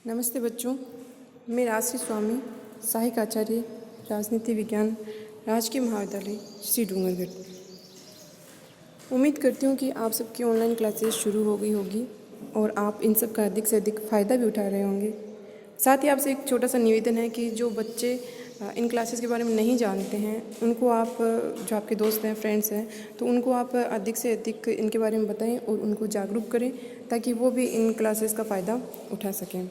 नमस्ते बच्चों, मैं राजश्री स्वामी, सहायक आचार्य राजनीति विज्ञान, राजकीय महाविद्यालय श्री डूंगरगढ़। उम्मीद करती हूँ कि आप सबकी ऑनलाइन क्लासेस शुरू हो गई होगी और आप इन सब का अधिक से अधिक फ़ायदा भी उठा रहे होंगे। साथ ही आपसे एक छोटा सा निवेदन है कि जो बच्चे इन क्लासेस के बारे में नहीं जानते हैं, उनको आप, जो आपके दोस्त हैं, फ्रेंड्स हैं, तो उनको आप अधिक से अधिक इनके बारे में बताएं और उनको जागरूक करें ताकि वो भी इन क्लासेस का फ़ायदा उठा सकें।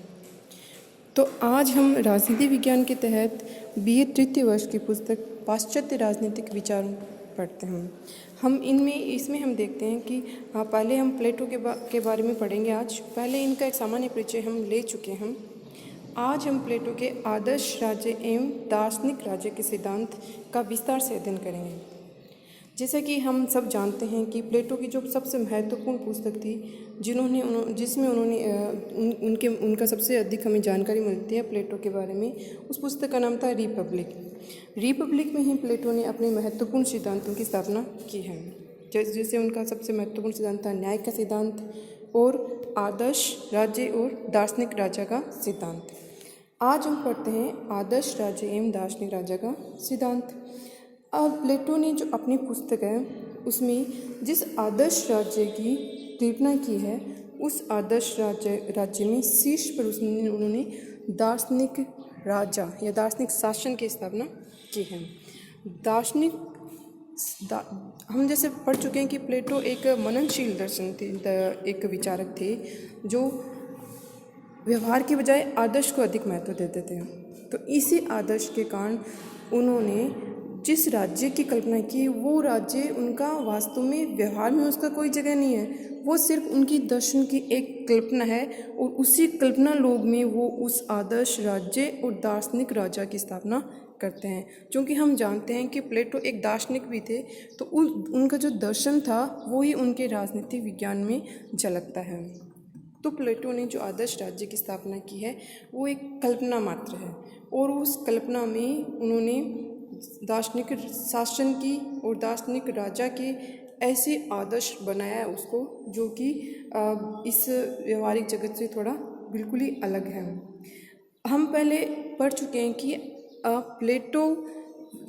तो आज हम राजनीति विज्ञान के तहत BA तृतीय वर्ष की पुस्तक पाश्चात्य राजनीतिक विचार पढ़ते हैं। हम इसमें हम देखते हैं कि पहले हम प्लेटो के बारे में पढ़ेंगे। आज पहले इनका एक सामान्य परिचय हम ले चुके हैं। आज हम प्लेटो के आदर्श राज्य एवं दार्शनिक राज्य के सिद्धांत का विस्तार से अध्ययन करेंगे। जैसा कि हम सब जानते हैं कि प्लेटो की जो सबसे महत्वपूर्ण पुस्तक थी, जिसमें उनका सबसे अधिक हमें जानकारी मिलती है प्लेटो के बारे में, उस पुस्तक का नाम था रिपब्लिक। रिपब्लिक में ही प्लेटो ने अपने महत्वपूर्ण सिद्धांतों की स्थापना की है। जैसे उनका सबसे महत्वपूर्ण सिद्धांत था न्याय का सिद्धांत और आदर्श राज्य और दार्शनिक राज्य का सिद्धांत। आज हम पढ़ते हैं आदर्श राज्य एवं दार्शनिक राज्य का सिद्धांत। अब प्लेटो ने जो अपनी पुस्तक है उसमें जिस आदर्श राज्य की कल्पना की है, उस आदर्श राज्य में शीर्ष पर उन्होंने दार्शनिक राजा या दार्शनिक शासन की स्थापना की है। हम जैसे पढ़ चुके हैं कि प्लेटो एक मननशील दर्शन थे, एक विचारक थे जो व्यवहार के बजाय आदर्श को अधिक महत्व देते थे। तो इसी आदर्श के कारण उन्होंने जिस राज्य की कल्पना की, वो राज्य उनका वास्तव में व्यवहार में उसका कोई जगह नहीं है, वो सिर्फ उनकी दर्शन की एक कल्पना है और उसी कल्पना लोग में वो उस आदर्श राज्य और दार्शनिक राजा की स्थापना करते हैं। क्योंकि हम जानते हैं कि प्लेटो एक दार्शनिक भी थे, तो उनका जो दर्शन था वो ही उनके राजनीति विज्ञान में झलकता है। तो प्लेटो ने जो आदर्श राज्य की स्थापना की है वो एक कल्पना मात्र है और उस कल्पना में उन्होंने दार्शनिक शासन की और दार्शनिक राजा के ऐसे आदर्श बनाया है उसको, जो कि इस व्यवहारिक जगत से थोड़ा बिल्कुल ही अलग है। हम पहले पढ़ चुके हैं कि प्लेटो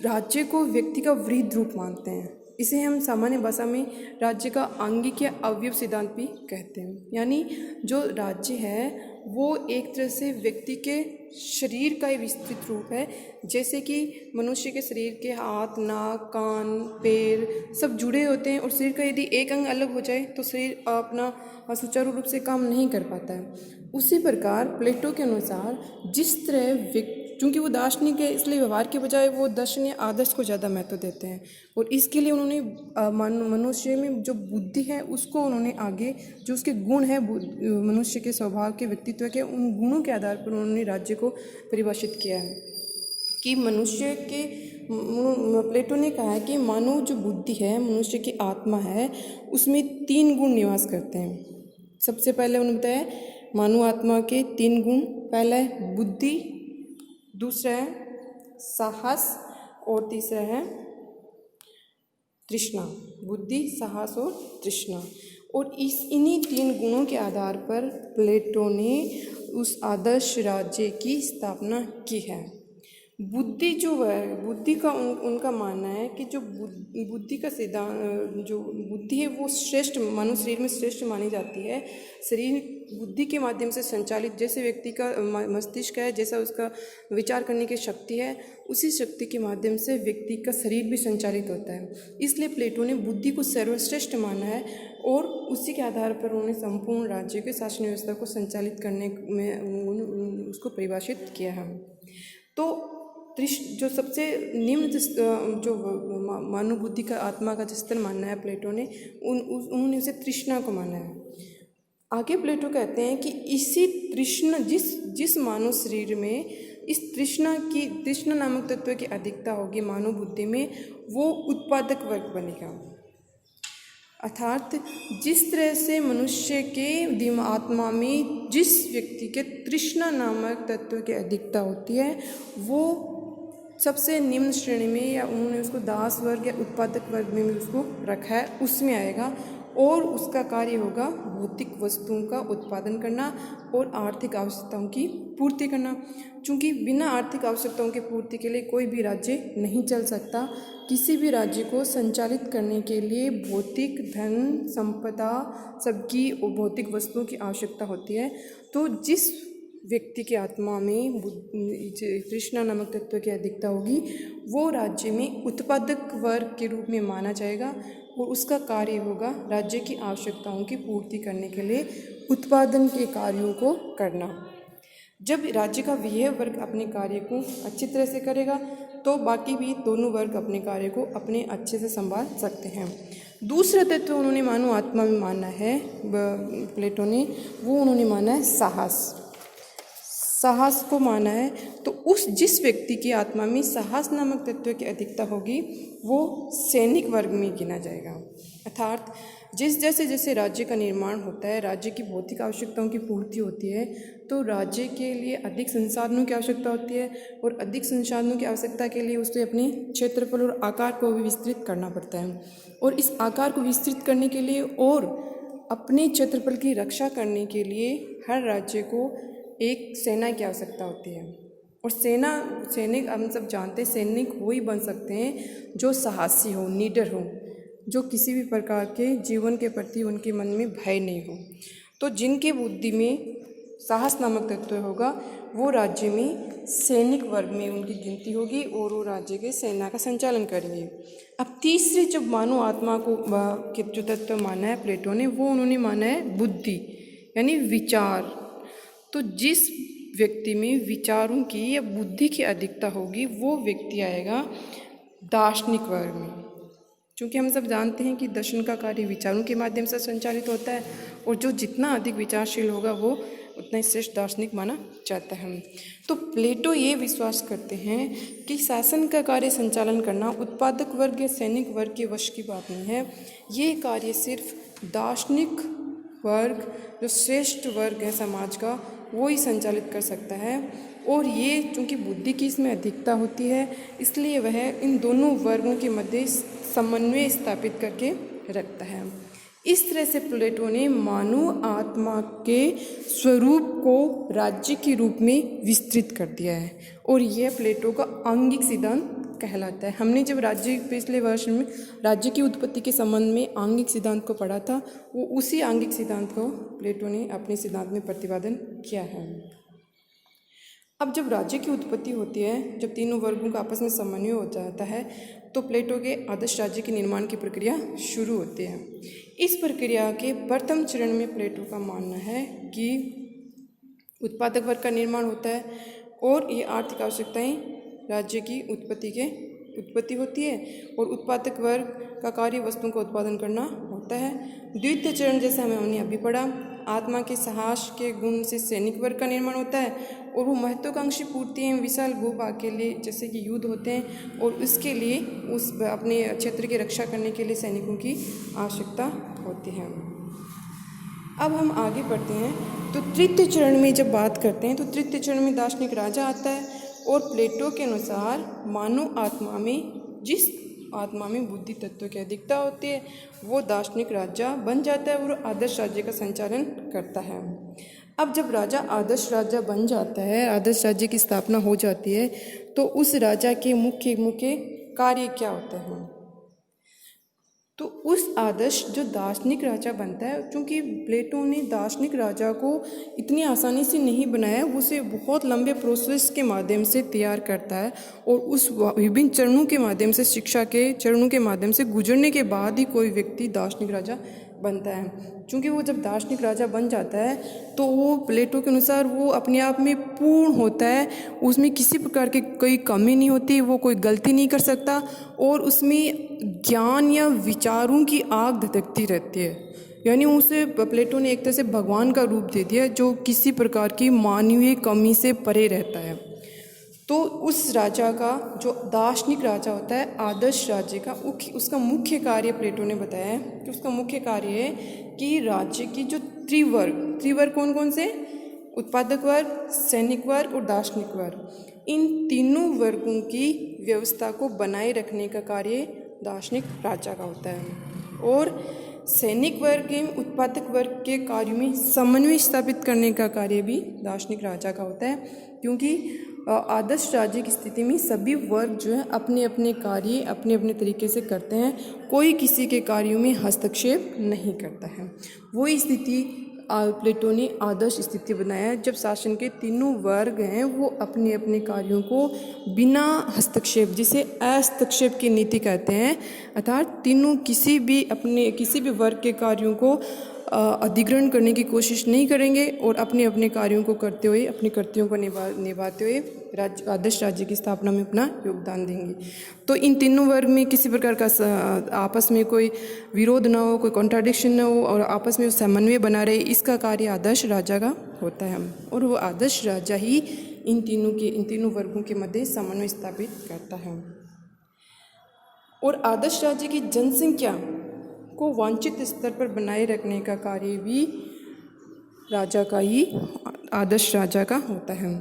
राज्य को व्यक्ति का वृहद रूप मानते हैं। इसे हम सामान्य भाषा में राज्य का आंगिक या अवयव सिद्धांत भी कहते हैं। यानी जो राज्य है वो एक तरह से व्यक्ति के शरीर का ही विस्तृत रूप है। जैसे कि मनुष्य के शरीर के हाथ, नाक, कान, पैर सब जुड़े होते हैं और शरीर का यदि एक अंग अलग हो जाए तो शरीर अपना सुचारू रूप से काम नहीं कर पाता है। उसी प्रकार प्लेटो के अनुसार जिस तरह चूँकि वो दार्शनिक है, इसलिए व्यवहार के बजाय वो दर्शन या आदर्श को ज़्यादा महत्व देते हैं और इसके लिए उन्होंने मनुष्य में जो बुद्धि है उसको उन्होंने आगे, जो उसके गुण है मनुष्य के स्वभाव के, व्यक्तित्व के, उन गुणों के आधार पर उन्होंने राज्य को परिभाषित किया है कि मनुष्य के, प्लेटो ने कहा है कि मानव जो बुद्धि है, मनुष्य की आत्मा है, उसमें 3 गुण निवास करते हैं। सबसे पहले उन्होंने बताया मानव आत्मा के 3 गुण। पहला है बुद्धि, दूसरा है साहस और तीसरा है तृष्णा। बुद्धि, साहस और तृष्णा। और इन्हीं 3 गुणों के आधार पर प्लेटो ने उस आदर्श राज्य की स्थापना की है। बुद्धि जो है, बुद्धि का उनका मानना है कि जो बुद्धि का सिद्धांत, जो बुद्धि है वो श्रेष्ठ, मानव शरीर में श्रेष्ठ मानी जाती है। शरीर बुद्धि के माध्यम से संचालित, जैसे व्यक्ति का मस्तिष्क है, जैसा उसका विचार करने की शक्ति है, उसी शक्ति के माध्यम से व्यक्ति का शरीर भी संचालित होता है। इसलिए प्लेटो ने बुद्धि को सर्वश्रेष्ठ माना है और उसी के आधार पर उन्होंने संपूर्ण राज्य के शासन व्यवस्था को संचालित करने में उसको परिभाषित किया है। तो जो सबसे निम्न जो मानव बुद्धि का, आत्मा का जिस तरह मानना है प्लेटो ने, उन्होंने उसे तृष्णा को माना है। आगे प्लेटो कहते हैं कि इसी तृष्णा, जिस मानव शरीर में इस तृष्णा नामक तत्व की अधिकता होगी मानव बुद्धि में, वो उत्पादक वर्ग बनेगा। अर्थात जिस तरह से मनुष्य के आत्मा में जिस व्यक्ति के तृष्णा नामक तत्व की अधिकता होती है, वो सबसे निम्न श्रेणी में, या उन्होंने उसको दास वर्ग या उत्पादक वर्ग में भी उसको रखा है, उसमें आएगा। और उसका कार्य होगा भौतिक वस्तुओं का उत्पादन करना और आर्थिक आवश्यकताओं की पूर्ति करना। क्योंकि बिना आर्थिक आवश्यकताओं की पूर्ति के लिए कोई भी राज्य नहीं चल सकता। किसी भी राज्य को संचालित करने के लिए भौतिक धन संपदा सबकी और भौतिक वस्तुओं की आवश्यकता होती है। तो जिस व्यक्ति की आत्मा में तृष्णा नामक तत्व की अधिकता होगी वो राज्य में उत्पादक वर्ग के रूप में माना जाएगा और उसका कार्य होगा राज्य की आवश्यकताओं की पूर्ति करने के लिए उत्पादन के कार्यों को करना। जब राज्य का यह वर्ग अपने कार्य को अच्छी तरह से करेगा तो बाकी भी दोनों वर्ग अपने कार्य को अपने अच्छे से संभाल सकते हैं। दूसरा तत्व उन्होंने मानव आत्मा में माना है प्लेटो ने, वो उन्होंने माना है साहस को माना है। तो जिस व्यक्ति की आत्मा में साहस नामक तत्व की अधिकता होगी वो सैनिक वर्ग में गिना जाएगा। अर्थात जैसे जैसे राज्य का निर्माण होता है, राज्य की भौतिक आवश्यकताओं की पूर्ति होती है, तो राज्य के लिए अधिक संसाधनों की आवश्यकता होती है और अधिक संसाधनों की आवश्यकता के लिए उसे अपने क्षेत्रफल और आकार को भी विस्तृत करना पड़ता है। और इस आकार को विस्तृत करने के लिए और अपने क्षेत्रफल की रक्षा करने के लिए हर राज्य को एक सेना की आवश्यकता होती है। और सैनिक हम सब जानते हैं सैनिक वो ही बन सकते हैं जो साहसी हो, निडर हो, जो किसी भी प्रकार के जीवन के प्रति उनके मन में भय नहीं हो। तो जिनके बुद्धि में साहस नामक तत्व होगा वो राज्य में सैनिक वर्ग में उनकी गिनती होगी और वो राज्य के सेना का संचालन करेंगे। अब तीसरे जब मानव आत्मा को के जो तत्व माना है प्लेटो ने, वो उन्होंने माना है बुद्धि यानी विचार। तो जिस व्यक्ति में विचारों की या बुद्धि की अधिकता होगी वो व्यक्ति आएगा दार्शनिक वर्ग में। क्योंकि हम सब जानते हैं कि दर्शन का कार्य विचारों के माध्यम से संचालित होता है और जो जितना अधिक विचारशील होगा वो उतना ही श्रेष्ठ दार्शनिक माना जाता है। तो प्लेटो ये विश्वास करते हैं कि शासन का कार्य संचालन करना उत्पादक वर्ग या सैनिक वर्ग के वश की बात नहीं है। ये कार्य सिर्फ दार्शनिक वर्ग, जो श्रेष्ठ वर्ग है समाज का, वो ही संचालित कर सकता है। और ये चूँकि बुद्धि की इसमें अधिकता होती है इसलिए वह इन दोनों वर्गों के मध्य समन्वय स्थापित करके रखता है। इस तरह से प्लेटो ने मानव आत्मा के स्वरूप को राज्य के रूप में विस्तृत कर दिया है और यह प्लेटो का आंगिक सिद्धांत कहलाता है। हमने जब पिछले वर्ष में राज्य की उत्पत्ति के संबंध में आंगिक सिद्धांत को पढ़ा था, वो उसी आंगिक सिद्धांत को प्लेटो ने अपने सिद्धांत में प्रतिपादन किया है। अब जब राज्य की उत्पत्ति होती है, जब तीनों वर्गों का आपस में समन्वय हो जाता है, तो प्लेटो के आदर्श राज्य के निर्माण की प्रक्रिया शुरू होती है। इस प्रक्रिया के प्रथम चरण में प्लेटो का मानना है कि उत्पादक वर्ग का निर्माण होता है और ये आर्थिक आवश्यकताएं राज्य की उत्पत्ति होती है और उत्पादक वर्ग का कार्य वस्तुओं का उत्पादन करना होता है। द्वितीय चरण जैसे हमने अभी पढ़ा, आत्मा के साहस के गुण से सैनिक वर्ग का निर्माण होता है और वो महत्वाकांक्षी पूर्ति एवं विशाल भूभाग के लिए जैसे कि युद्ध होते हैं और उसके लिए उस अपने क्षेत्र की रक्षा करने के लिए सैनिकों की आवश्यकता होती है। अब हम आगे बढ़ते हैं तो तृतीय चरण में जब बात करते हैं तो तृतीय चरण में दार्शनिक राजा आता है और प्लेटो के अनुसार मानव आत्मा में जिस आत्मा में बुद्धि तत्व की अधिकता होती है वो दार्शनिक राजा बन जाता है और आदर्श राज्य का संचालन करता है। अब जब राजा आदर्श राजा बन जाता है, आदर्श राज्य की स्थापना हो जाती है, तो उस राजा के मुख्य कार्य क्या होता है? तो उस आदर्श जो दार्शनिक राजा बनता है, क्योंकि प्लेटो ने दार्शनिक राजा को इतनी आसानी से नहीं बनाया, उसे बहुत लंबे प्रोसेस के माध्यम से तैयार करता है और उस विभिन्न चरणों के माध्यम से, शिक्षा के चरणों के माध्यम से गुजरने के बाद ही कोई व्यक्ति दार्शनिक राजा बनता है। क्योंकि वो जब दार्शनिक राजा बन जाता है तो वो प्लेटो के अनुसार वो अपने आप में पूर्ण होता है, उसमें किसी प्रकार की कोई कमी नहीं होती, वो कोई गलती नहीं कर सकता और उसमें ज्ञान या विचारों की आग धधकती रहती है। यानी उसे प्लेटो ने एक तरह से भगवान का रूप दे दिया जो किसी प्रकार की मानवीय कमी से परे रहता है। तो उस राजा का जो दार्शनिक राजा होता है, आदर्श राज्य का उसका मुख्य कार्य प्लेटो ने बताया है कि उसका मुख्य कार्य है कि राज्य की जो त्रिवर्ग कौन कौन से? उत्पादक वर्ग, सैनिक वर्ग और दार्शनिक वर्ग, इन तीनों वर्गों की व्यवस्था को बनाए रखने का कार्य दार्शनिक राजा का होता है। और सैनिक वर्ग एवं उत्पादक वर्ग के कार्यों में समन्वय स्थापित करने का कार्य भी दार्शनिक राजा का होता है, क्योंकि आदर्श राज्य की स्थिति में सभी वर्ग जो है अपने अपने कार्य अपने अपने तरीके से करते हैं, कोई किसी के कार्यों में हस्तक्षेप नहीं करता है। वही स्थिति प्लेटो ने आदर्श स्थिति बनाया जब शासन के तीनों वर्ग हैं वो अपने अपने कार्यों को बिना हस्तक्षेप, जिसे हस्तक्षेप की नीति कहते हैं, अर्थात तीनों किसी भी वर्ग के कार्यों को अधिग्रहण करने की कोशिश नहीं करेंगे और अपने अपने कार्यों को करते हुए अपने कर्तव्यों को निभाते हुए आदर्श राज्य की स्थापना में अपना योगदान देंगे। तो इन तीनों वर्ग में किसी प्रकार का आपस में कोई विरोध ना हो, कोई कॉन्ट्राडिक्शन ना हो और आपस में समन्वय बना रहे, इसका कार्य आदर्श राजा का होता है। और वो आदर्श राजा ही इन तीनों वर्गों के मध्य समन्वय स्थापित करता है। और आदर्श राज्य की जनसंख्या को वांछित स्तर पर बनाए रखने का कार्य भी राजा का ही, आदर्श राजा का होता है।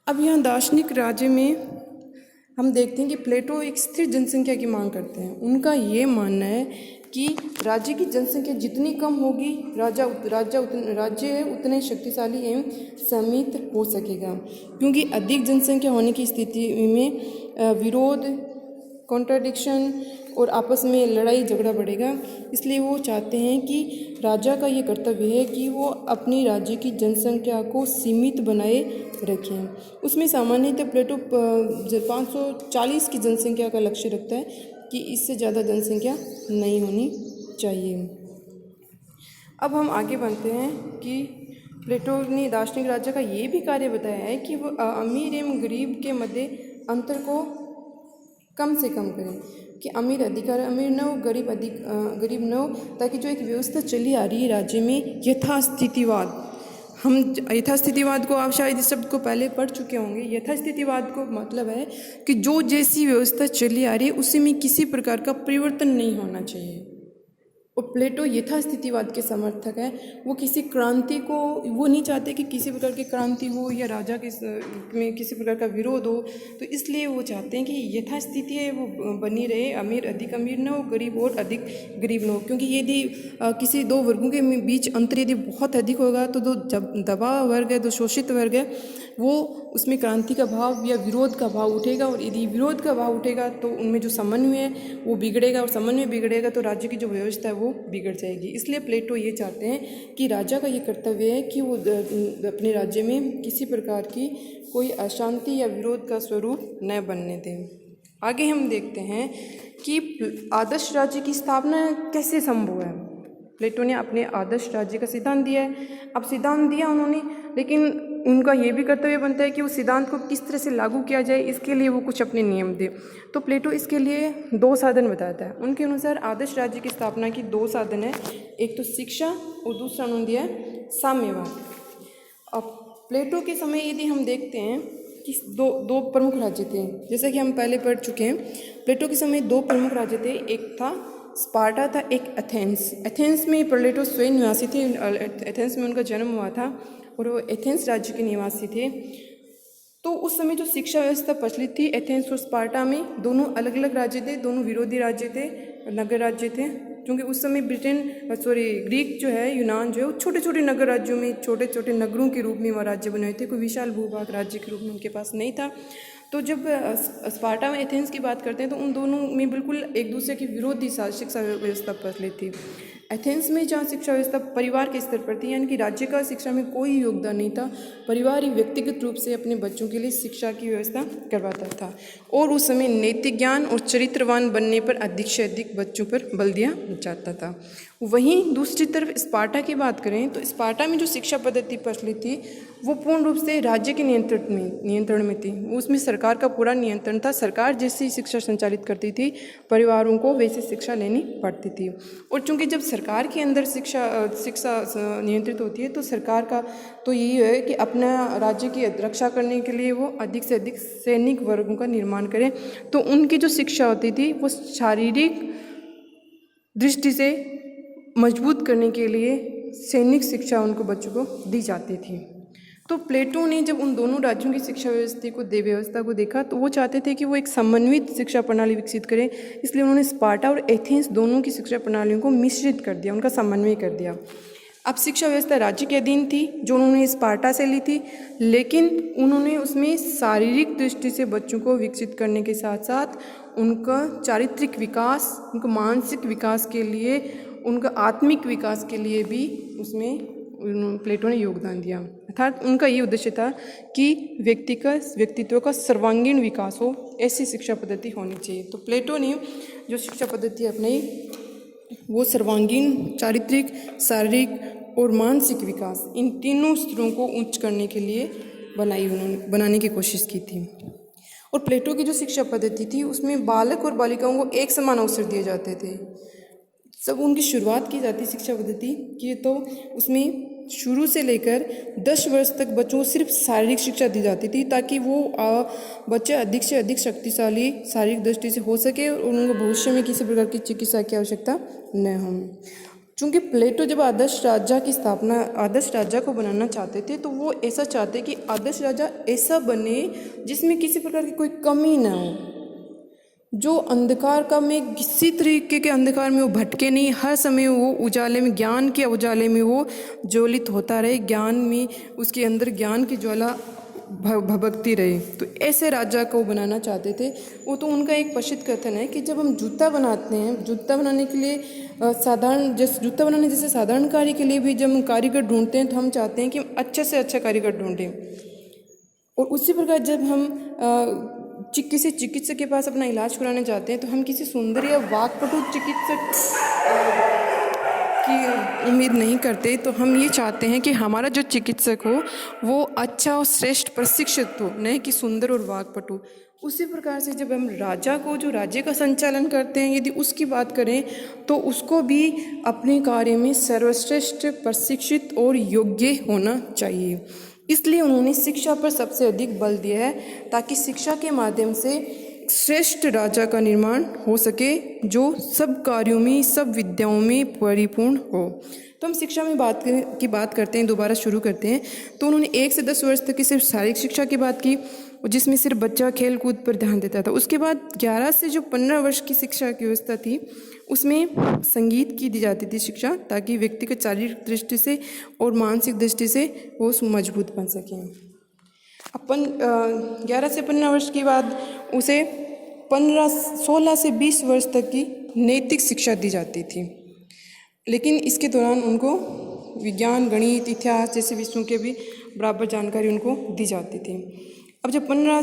अब यहाँ दार्शनिक राज्य में हम देखते हैं कि प्लेटो एक स्थिर जनसंख्या की मांग करते हैं। उनका ये मानना है कि राज्य की जनसंख्या जितनी कम होगी राज्य उतने शक्तिशाली एवं सीमित हो सकेगा, क्योंकि अधिक जनसंख्या होने की स्थिति में विरोध, कॉन्ट्राडिक्शन और आपस में लड़ाई झगड़ा बढ़ेगा। इसलिए वो चाहते हैं कि राजा का ये कर्तव्य है कि वो अपनी राज्य की जनसंख्या को सीमित बनाए रखें। उसमें सामान्यतः प्लेटो 540 की जनसंख्या का लक्ष्य रखता है कि इससे ज़्यादा जनसंख्या नहीं होनी चाहिए। अब हम आगे बढ़ते हैं कि प्लेटो ने दार्शनिक राजा का ये भी कार्य बताया है कि वो अमीर एवं गरीब के मध्य अंतर को कम से कम करें, कि अमीर न हो, गरीब न हो, ताकि जो एक व्यवस्था चली आ रही है राज्य में यथास्थितिवाद, हम यथास्थितिवाद को आप शायद इस शब्द को पहले पढ़ चुके होंगे। यथास्थितिवाद को मतलब है कि जो जैसी व्यवस्था चली आ रही है उसी में किसी प्रकार का परिवर्तन नहीं होना चाहिए। और प्लेटो यथास्थितिवाद के समर्थक है। वो किसी क्रांति को वो नहीं चाहते कि किसी प्रकार की क्रांति हो या राजा के में किसी प्रकार का विरोध हो, तो इसलिए वो चाहते हैं कि यथास्थिति है वो बनी रहे, अमीर अधिक अमीर न हो, गरीब और अधिक गरीब न हो। क्योंकि यदि किसी दो वर्गों के बीच अंतर यदि बहुत अधिक होगा तो जब दबा वर्ग है, जो शोषित वर्ग है, वो उसमें क्रांति का भाव या विरोध का भाव उठेगा, और यदि विरोध का भाव उठेगा तो उनमें जो समन्वय है वो बिगड़ेगा, और समन्वय बिगड़ेगा तो राज्य की जो व्यवस्था है वो बिगड़ जाएगी। इसलिए प्लेटो ये चाहते हैं कि राजा का ये कर्तव्य है कि वो अपने राज्य में किसी प्रकार की कोई अशांति या विरोध का स्वरूप न बनने दें। आगे हम देखते हैं कि आदर्श राज्य की स्थापना कैसे संभव है। प्लेटो ने अपने आदर्श राज्य का सिद्धांत दिया है। अब सिद्धांत दिया उन्होंने, लेकिन उनका ये भी कर्तव्य बनता है कि उस सिद्धांत को किस तरह से लागू किया जाए, इसके लिए वो कुछ अपने नियम दे। तो प्लेटो इसके लिए दो साधन बताता है। उनके अनुसार आदर्श राज्य की स्थापना की दो साधन है, एक तो शिक्षा और दूसरा उन्होंने दिया है साम्यवाद। अब प्लेटो के समय यदि हम देखते हैं कि दो प्रमुख राज्य थे, जैसे कि हम पहले पढ़ चुके हैं। प्लेटो के समय दो प्रमुख राज्य थे, एक था स्पार्टा था, एक एथेंस। एथेंस में प्लेटो स्वयं निवासी थे, एथेंस में उनका जन्म हुआ था और वो एथेंस राज्य के निवासी थे। तो उस समय जो शिक्षा व्यवस्था प्रचलित थी एथेंस और स्पार्टा में, दोनों अलग अलग राज्य थे, दोनों विरोधी राज्य थे, नगर राज्य थे। क्योंकि उस समय ग्रीक जो है, यूनान जो है, वो छोटे छोटे नगर राज्यों में, छोटे छोटे नगरों के रूप में वह राज्य बने थे, कोई विशाल भूभाग राज्य के रूप में उनके पास नहीं था। तो जब स्पार्टा में एथेंस की बात करते हैं तो उन दोनों में बिल्कुल एक दूसरे के विरोधी शिक्षा व्यवस्था प्रचलित थी। एथेंस में जहाँ शिक्षा व्यवस्था परिवार के स्तर पर थी, यानी कि राज्य का शिक्षा में कोई योगदान नहीं था, परिवार ही व्यक्तिगत रूप से अपने बच्चों के लिए शिक्षा की व्यवस्था करवाता था। और उस समय नैतिक ज्ञान और चरित्रवान बनने पर अधिक से अधिक बच्चों पर बल दिया जाता था। वहीं दूसरी तरफ स्पार्टा की बात करें तो स्पार्टा में जो शिक्षा पद्धति प्रचलित थी वो पूर्ण रूप से राज्य के नियंत्रण में थी। उसमें सरकार का पूरा नियंत्रण था। सरकार जैसी शिक्षा संचालित करती थी, परिवारों को वैसी शिक्षा लेनी पड़ती थी। और चूंकि जब सरकार के अंदर शिक्षा नियंत्रित होती है तो सरकार का तो यही है कि अपना राज्य की रक्षा करने के लिए वो अधिक से अधिक सैनिक वर्गों का निर्माण करें। तो उनकी जो शिक्षा होती थी वो शारीरिक दृष्टि से मजबूत करने के लिए सैनिक शिक्षा उनको बच्चों को दी जाती थी। तो प्लेटो ने जब उन दोनों राज्यों की शिक्षा व्यवस्था को देखा तो वो चाहते थे कि वो एक समन्वित शिक्षा प्रणाली विकसित करें। इसलिए उन्होंने स्पार्टा और एथेंस दोनों की शिक्षा प्रणालियों को मिश्रित कर दिया, उनका समन्वय कर दिया। अब शिक्षा व्यवस्था राज्य के अधीन थी जो उन्होंने स्पार्टा से ली थी, लेकिन उन्होंने उसमें शारीरिक दृष्टि से बच्चों को विकसित करने के साथ साथ उनका चारित्रिक विकास, उनका मानसिक विकास के लिए, उनका आत्मिक विकास के लिए भी उसमें प्लेटो ने योगदान दिया। अर्थात उनका ये उद्देश्य था कि व्यक्तित्व का सर्वांगीण विकास हो, ऐसी शिक्षा पद्धति होनी चाहिए। तो प्लेटो ने जो शिक्षा पद्धति अपनाई वो सर्वांगीण, चारित्रिक, शारीरिक और मानसिक विकास, इन तीनों स्तरों को उच्च करने के लिए उन्होंने बनाने की कोशिश की थी। और प्लेटो की जो शिक्षा पद्धति थी उसमें बालक और बालिकाओं को एक समान अवसर दिए जाते थे। जब उनकी शुरुआत की जाती शिक्षा पद्धति की तो उसमें शुरू से लेकर 10 वर्ष तक बच्चों को सिर्फ शारीरिक शिक्षा दी जाती थी ताकि वो बच्चे अधिक से अधिक शक्तिशाली शारीरिक दृष्टि से हो सके और उनको भविष्य में किसी प्रकार की चिकित्सा की आवश्यकता न हो। चूँकि प्लेटो जब आदर्श राजा को बनाना चाहते थे तो वो ऐसा चाहते कि आदर्श राजा ऐसा बने जिसमें किसी प्रकार की कोई कमी ना हो, जो अंधकार का में किसी तरीके के अंधकार में वो भटके नहीं, हर समय वो उजाले में, ज्ञान के उजाले में वो ज्वलित होता रहे, ज्ञान में उसके अंदर ज्ञान की ज्वाला भभकती रहे। तो ऐसे राजा को बनाना चाहते थे। वो तो उनका एक प्रसिद्ध कथन है कि जब हम जूता बनाते हैं, जूता बनाने के लिए जूता बनाने जैसे साधारण कार्य के लिए भी जब हम कारीगर ढूंढते हैं तो हम चाहते हैं कि हम अच्छे से अच्छा कारीगर ढूंढें। और उसी प्रकार जब हम किसी चिकित्सक के पास अपना इलाज कराने जाते हैं तो हम किसी सुंदर या वाक्पटु चिकित्सक की उम्मीद नहीं करते। तो हम ये चाहते हैं कि हमारा जो चिकित्सक हो वो अच्छा और श्रेष्ठ प्रशिक्षित हो, नहीं कि सुंदर और वाक्पटु। उसी प्रकार से जब हम राजा को, जो राज्य का संचालन करते हैं, यदि उसकी बात करें तो उसको भी अपने कार्य में सर्वश्रेष्ठ, प्रशिक्षित और योग्य होना चाहिए। इसलिए उन्होंने शिक्षा पर सबसे अधिक बल दिया है ताकि शिक्षा के माध्यम से श्रेष्ठ राजा का निर्माण हो सके जो सब कार्यों में, सब विद्याओं में परिपूर्ण हो। तो हम शिक्षा में बात करते हैं, दोबारा शुरू करते हैं। तो उन्होंने 1 से 10 वर्ष तक की सिर्फ शारीरिक शिक्षा की बात की, जिसमें सिर्फ बच्चा खेल कूद पर ध्यान देता था। उसके बाद 11 से जो 15 वर्ष की शिक्षा की व्यवस्था थी उसमें संगीत की दी जाती थी शिक्षा, ताकि व्यक्ति को शारीरिक दृष्टि से और मानसिक दृष्टि से वो मजबूत बन सकें। अपन 11 से 15 वर्ष के बाद उसे 16 से 20 वर्ष तक की नैतिक शिक्षा दी जाती थी, लेकिन इसके दौरान उनको विज्ञान, गणित, इतिहास जैसे विषयों के भी बराबर जानकारी उनको दी जाती थी। अब जब 16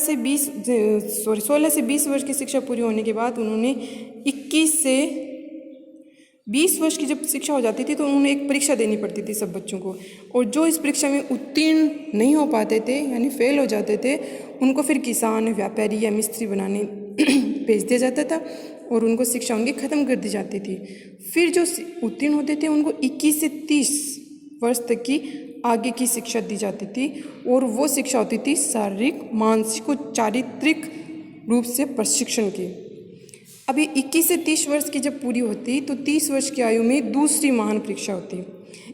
से 20 वर्ष की शिक्षा पूरी होने के बाद उन्होंने 21 से 20 वर्ष की जब शिक्षा हो जाती थी तो उन्होंने एक परीक्षा देनी पड़ती थी सब बच्चों को, और जो इस परीक्षा में उत्तीर्ण नहीं हो पाते थे यानी फेल हो जाते थे उनको फिर किसान, व्यापारी या मिस्त्री बनाने भेज दिया जाता था और उनको शिक्षा उनकी ख़त्म कर दी जाती थी। फिर जो उत्तीर्ण होते थे उनको 21 से 30 वर्ष तक की आगे की शिक्षा दी जाती थी और वो शिक्षा होती थी शारीरिक, मानसिक और चारित्रिक रूप से प्रशिक्षण की। अभी 21 से 30 वर्ष की जब पूरी होती तो 30 वर्ष की आयु में दूसरी महान परीक्षा होती।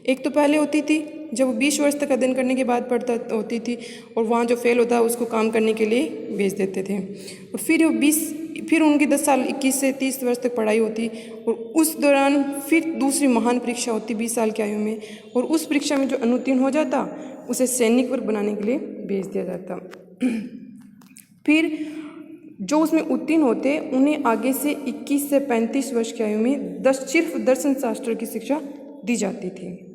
एक तो पहले होती थी जब वो 20 वर्ष तक अध्ययन करने के बाद पढ़ता होती थी और वहाँ जो फेल होता है उसको काम करने के लिए भेज देते थे, और फिर उनकी 10 साल 21 से 30 वर्ष तक पढ़ाई होती और उस दौरान फिर दूसरी महान परीक्षा होती 20 साल की आयु में, और उस परीक्षा में जो अनुत्तीर्ण हो जाता उसे सैनिक वर्ग बनाने के लिए भेज दिया जाता। फिर जो उसमें उत्तीर्ण होते उन्हें आगे से 21 से 35 वर्ष की आयु में सिर्फ दर्शन शास्त्र की शिक्षा दी जाती थी,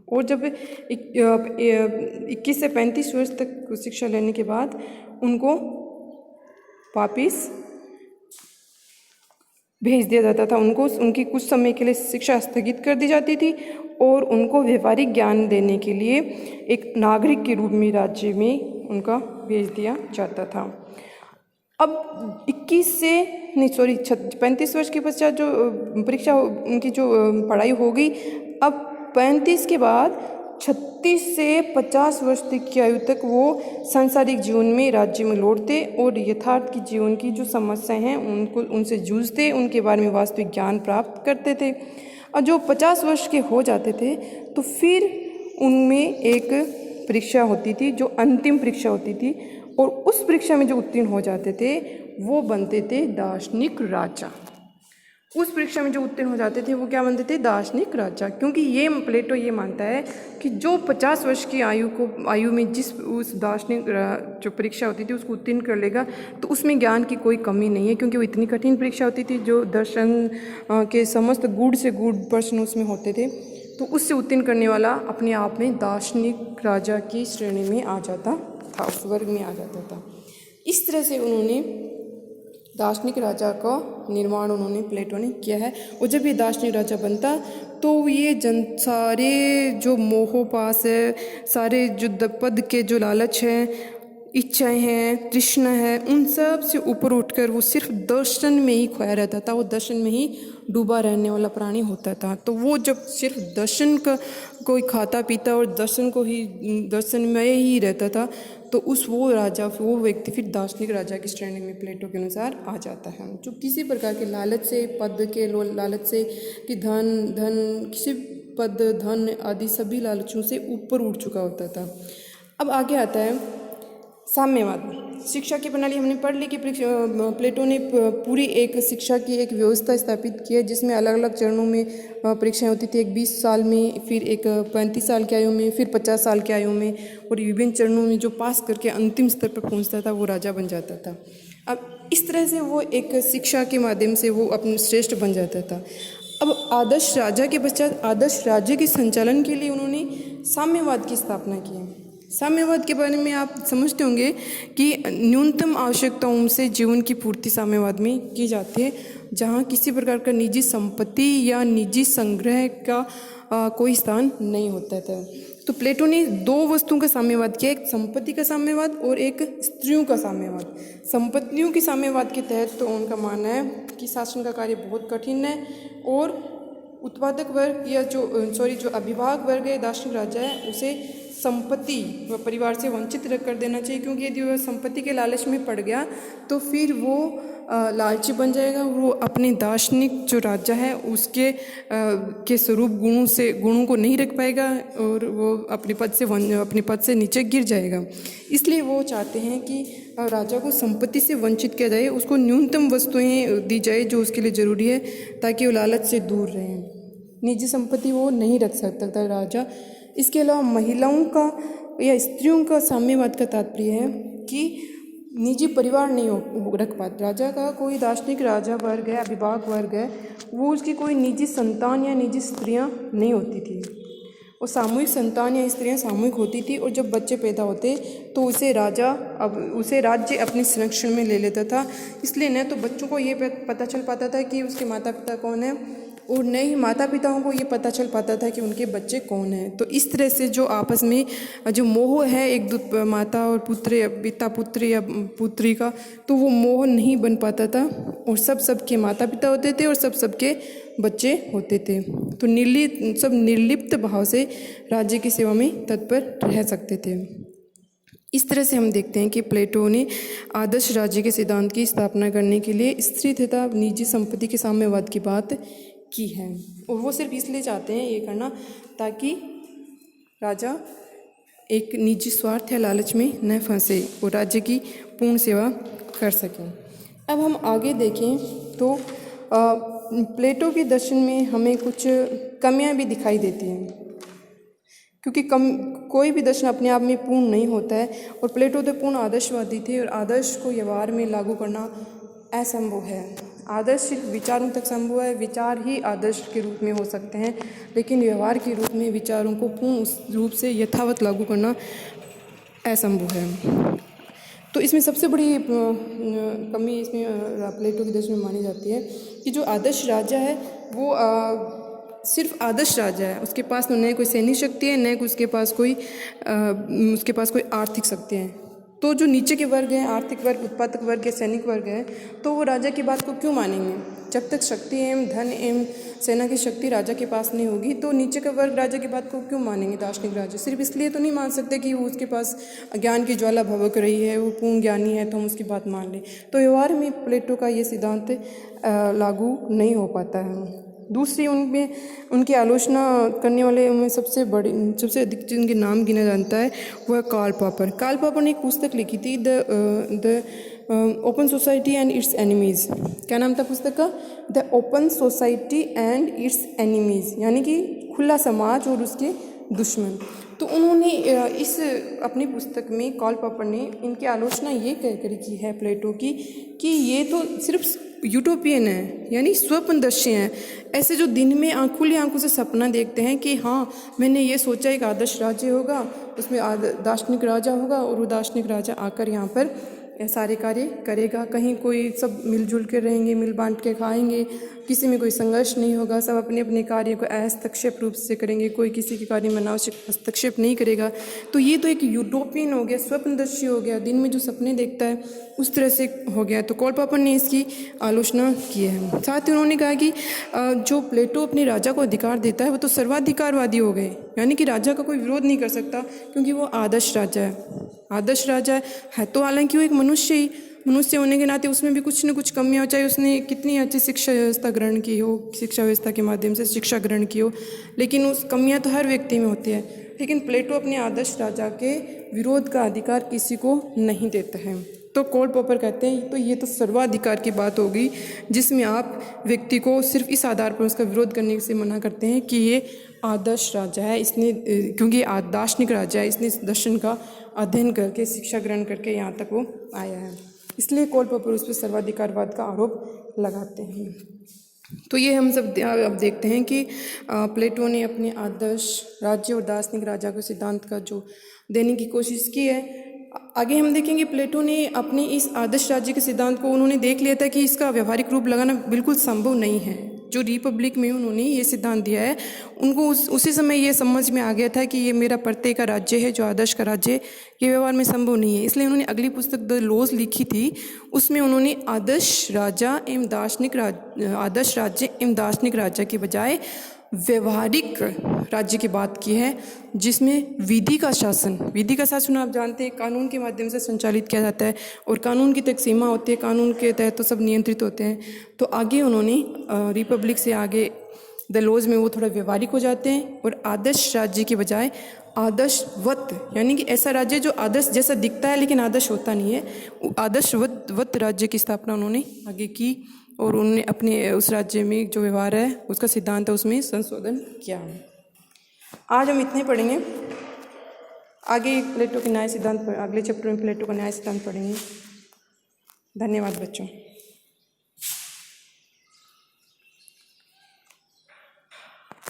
और जब 21 से 35 वर्ष तक शिक्षा लेने के बाद उनको वापिस भेज दिया जाता था। उनकी कुछ समय के लिए शिक्षा स्थगित कर दी जाती थी और उनको व्यवहारिक ज्ञान देने के लिए एक नागरिक के रूप में राज्य में उनका भेज दिया जाता था। अब 35 वर्ष के पश्चात जो परीक्षा उनकी जो पढ़ाई हो गई, अब 35 के बाद 36 से 50 वर्ष तक की आयु तक वो सांसारिक जीवन में राज्य में लौटते और यथार्थ की जीवन की जो समस्याएं हैं उनसे जूझते, उनके बारे में वास्तविक ज्ञान प्राप्त करते थे। और जो 50 वर्ष के हो जाते थे तो फिर उनमें एक परीक्षा होती थी जो अंतिम परीक्षा होती थी, और उस परीक्षा में जो उत्तीर्ण हो जाते थे वो बनते थे दार्शनिक राजा। उस परीक्षा में जो उत्तीर्ण हो जाते थे वो क्या बनते थे? दार्शनिक राजा। क्योंकि ये प्लेटो ये मानता है कि जो 50 वर्ष की आयु में जिस उस दार्शनिक जो परीक्षा होती थी उसको उत्तीर्ण कर लेगा तो उसमें ज्ञान की कोई कमी नहीं है, क्योंकि वो इतनी कठिन परीक्षा होती थी जो दर्शन के समस्त गूढ़ से गूढ़ प्रश्न उसमें होते थे। तो उससे उत्तीर्ण करने वाला अपने आप में दार्शनिक राजा की श्रेणी में आ जाता था, उस वर्ग में आ जाता था। इस तरह से उन्होंने दार्शनिक राजा का निर्माण उन्होंने प्लेटो ने किया है। और जब ये दार्शनिक राजा बनता तो ये सारे जो मोहोपास है, सारे जो पद के जो लालच है, इच्छाएं हैं, तृष्णा है, उन सब से ऊपर उठकर वो सिर्फ दर्शन में ही खोया रहता था, वो दर्शन में ही डूबा रहने वाला प्राणी होता था। तो वो जब सिर्फ दर्शन का कोई खाता पीता और दर्शन में ही रहता था तो वो व्यक्ति फिर दार्शनिक राजा की श्रेणी में प्लेटो के अनुसार आ जाता है, जो किसी प्रकार के लालच से, पद के लालच से, कि धन किसी पद धन आदि सभी लालचों से ऊपर उठ चुका होता था। अब आगे आता है साम्यवाद। शिक्षा की प्रणाली हमने पढ़ ली कि प्लेटो ने पूरी एक शिक्षा की एक व्यवस्था स्थापित की है जिसमें अलग अलग चरणों में परीक्षाएं होती थी। एक 20 साल में, फिर एक 35 साल की आयु में, फिर 50 साल की आयु में, और विभिन्न चरणों में जो पास करके अंतिम स्तर पर पहुंचता था वो राजा बन जाता था। अब इस तरह से वो एक शिक्षा के माध्यम से वो अपने श्रेष्ठ बन जाता था। अब आदर्श राजा के पश्चात आदर्श राज्य के संचालन के लिए उन्होंने साम्यवाद की स्थापना की है। साम्यवाद के बारे में आप समझते होंगे कि न्यूनतम आवश्यकताओं से जीवन की पूर्ति साम्यवाद में की जाती है, जहाँ किसी प्रकार का निजी संपत्ति या निजी संग्रह का कोई स्थान नहीं होता था। तो प्लेटो ने दो वस्तुओं का साम्यवाद किया, एक संपत्ति का साम्यवाद और एक स्त्रियों का साम्यवाद। संपत्तियों के साम्यवाद के तहत तो उनका मानना है कि शासन का कार्य बहुत कठिन है और उत्पादक वर्ग या जो अभिभावक वर्ग है, दार्शनिक राजा है, उसे संपत्ति व परिवार से वंचित कर देना चाहिए, क्योंकि यदि वह संपत्ति के लालच में पड़ गया तो फिर वो लालची बन जाएगा। वो अपने दार्शनिक जो राजा है उसके के स्वरूप गुणों को नहीं रख पाएगा और वो अपने पद से नीचे गिर जाएगा। इसलिए वो चाहते हैं कि राजा को संपत्ति से वंचित किया जाए, उसको न्यूनतम वस्तुएं दी जाए जो उसके लिए ज़रूरी है, ताकि वो लालच से दूर रहे। निजी संपत्ति वो नहीं रख सकता राजा। इसके अलावा महिलाओं का या स्त्रियों का साम्यवाद का तात्पर्य है कि निजी परिवार नहीं रख पाता। राजा का कोई दार्शनिक राजा वर्ग है, अभिभावक वर्ग है, वो उसकी कोई निजी संतान या निजी स्त्रियां नहीं होती थी। और सामूहिक संतान या स्त्रियां सामूहिक होती थी, और जब बच्चे पैदा होते तो उसे राज्य अपने संरक्षण में ले लेता था। इसलिए न तो बच्चों को ये पता चल पाता था कि उसके माता पिता कौन है, और न ही माता पिताओं को ये पता चल पाता था कि उनके बच्चे कौन हैं। तो इस तरह से जो आपस में जो मोह है एक माता और पुत्र या पिता पुत्र या पुत्री का, तो वो मोह नहीं बन पाता था, और सबके माता पिता होते थे और सबके बच्चे होते थे। तो निर्लिप्त भाव से राज्य की सेवा में तत्पर रह सकते थे। इस तरह से हम देखते हैं कि प्लेटो ने आदर्श राज्य के सिद्धांत की स्थापना करने के लिए स्त्री तथा निजी संपत्ति के साम्यवाद की बात की है, और वो सिर्फ इसलिए चाहते हैं ये करना ताकि राजा एक निजी स्वार्थ या लालच में न फंसे और राज्य की पूर्ण सेवा कर सकें। अब हम आगे देखें तो प्लेटो के दर्शन में हमें कुछ कमियां भी दिखाई देती हैं, क्योंकि कोई भी दर्शन अपने आप में पूर्ण नहीं होता है, और प्लेटो तो पूर्ण आदर्शवादी थे और आदर्श को व्यवहार में लागू करना असंभव है। आदर्श सिर्फ विचारों तक संभव है, विचार ही आदर्श के रूप में हो सकते हैं, लेकिन व्यवहार के रूप में विचारों को पूर्ण रूप से यथावत लागू करना असंभव है। तो इसमें सबसे बड़ी कमी इसमें प्लेटो के दर्शन में मानी जाती है कि जो आदर्श राजा है वो सिर्फ आदर्श राजा है, उसके पास न कोई सैन्य शक्ति है, न उसके पास कोई आर्थिक शक्ति है। तो जो नीचे के वर्ग हैं, आर्थिक वर्ग, उत्पादक वर्ग या सैनिक वर्ग है, तो वो राजा की बात को क्यों मानेंगे? जब तक शक्ति एवं धन एवं सेना की शक्ति राजा के पास नहीं होगी तो नीचे का वर्ग राजा की बात को क्यों मानेंगे? दार्शनिक राजा सिर्फ इसलिए तो नहीं मान सकते कि वो उसके पास ज्ञान की ज्वाला भभक रही है, वो पूर्ण ज्ञानी है तो हम उसकी बात मान लें। तो व्यवहार में प्लेटो का ये सिद्धांत लागू नहीं हो पाता है। दूसरी उनमें उनकी आलोचना करने वाले उनमें सबसे अधिक जिनके नाम गिना जानता है वह है कार्ल पॉपर। कार्ल पॉपर ने एक पुस्तक लिखी थी the open society and it's enemies. क्या नाम था पुस्तक का? The open society and it's enemies, यानी कि खुला समाज और उसके दुश्मन। तो उन्होंने इस अपनी पुस्तक में कार्ल पॉपर ने इनकी आलोचना ये कहकर की है प्लेटो की कि ये तो सिर्फ यूटोपियन है, यानी स्वप्नदर्शी हैं। ऐसे जो दिन में खुली आंखों से सपना देखते हैं कि हाँ मैंने ये सोचा एक आदर्श राज्य होगा, उसमें दार्शनिक राजा होगा और वो दार्शनिक राजा आकर यहाँ पर सारे कार्य करेगा, कहीं कोई सब मिलजुल के रहेंगे, मिल बांट के खाएंगे, किसी में कोई संघर्ष नहीं होगा, सब अपने अपने कार्य को हस्तक्षेप रूप से करेंगे, कोई किसी के कार्य में अनावश्यक हस्तक्षेप नहीं करेगा। तो ये तो एक यूटोपियन हो गया, स्वप्नदर्शी हो गया, दिन में जो सपने देखता है उस तरह से हो गया। तो कार्ल पॉपर ने इसकी आलोचना की है। साथ ही उन्होंने कहा कि जो प्लेटो अपने राजा को अधिकार देता है वो तो सर्वाधिकारवादी हो गए, यानी कि राजा का कोई विरोध नहीं कर सकता क्योंकि वो आदर्श राजा है। आदर्श राजा है तो हालांकि वो एक मनुष्य होने के नाते उसमें भी कुछ न कुछ कमियाँ हो, चाहे उसने कितनी अच्छी शिक्षा व्यवस्था ग्रहण की हो, शिक्षा व्यवस्था के माध्यम से शिक्षा ग्रहण की हो, लेकिन उस कमियाँ तो हर व्यक्ति में होती है। लेकिन प्लेटो अपने आदर्श राजा के विरोध का अधिकार किसी को नहीं देता है। तो कार्ल पॉपर कहते हैं तो ये तो सर्वाधिकार की बात होगी जिसमें आप व्यक्ति को सिर्फ इस आधार पर उसका विरोध करने से मना करते हैं कि ये आदर्श राजा है, इसने क्योंकि दार्शनिक राजा है, इसने दर्शन का अध्ययन करके शिक्षा ग्रहण करके यहाँ तक वो आया है, इसलिए कार्ल पॉपर उस पर सर्वाधिकारवाद का आरोप लगाते हैं। तो ये हम सब अब देखते हैं कि प्लेटो ने अपने आदर्श राज्य और दार्शनिक राजा के सिद्धांत का जो देने की कोशिश की है। आगे हम देखेंगे प्लेटो ने अपने इस आदर्श राज्य के सिद्धांत को उन्होंने देख लिया था कि इसका व्यवहारिक रूप लगाना बिल्कुल संभव नहीं है। जो रिपब्लिक में उन्होंने ये सिद्धांत दिया है उनको उसी समय ये समझ में आ गया था कि ये मेरा प्रत्यय का राज्य है, जो आदर्श का राज्य ये व्यवहार में संभव नहीं है। इसलिए उन्होंने अगली पुस्तक द लॉज लिखी थी, उसमें उन्होंने आदर्श राज्य एवं दार्शनिक राज्य के बजाय व्यवहारिक राज्य की बात की है, जिसमें विधि का शासन आप जानते हैं कानून के माध्यम से संचालित किया जाता है और कानून की तो एक सीमा होती है, कानून के तहत तो सब नियंत्रित होते हैं। तो आगे उन्होंने रिपब्लिक से आगे द लॉज में वो थोड़ा व्यवहारिक हो जाते हैं और आदर्श राज्य के बजाय आदर्शवत, यानी कि ऐसा राज्य जो आदर्श जैसा दिखता है लेकिन आदर्श होता नहीं है, आदर्शवत राज्य की स्थापना उन्होंने आगे की और उन्होंने अपने उस राज्य में जो व्यवहार है उसका सिद्धांत है उसमें संशोधन किया। आज हम इतने पढ़ेंगे, आगे प्लेटो के न्याय सिद्धांत अगले चैप्टर में प्लेटो का न्याय सिद्धांत पढ़ेंगे। धन्यवाद बच्चों।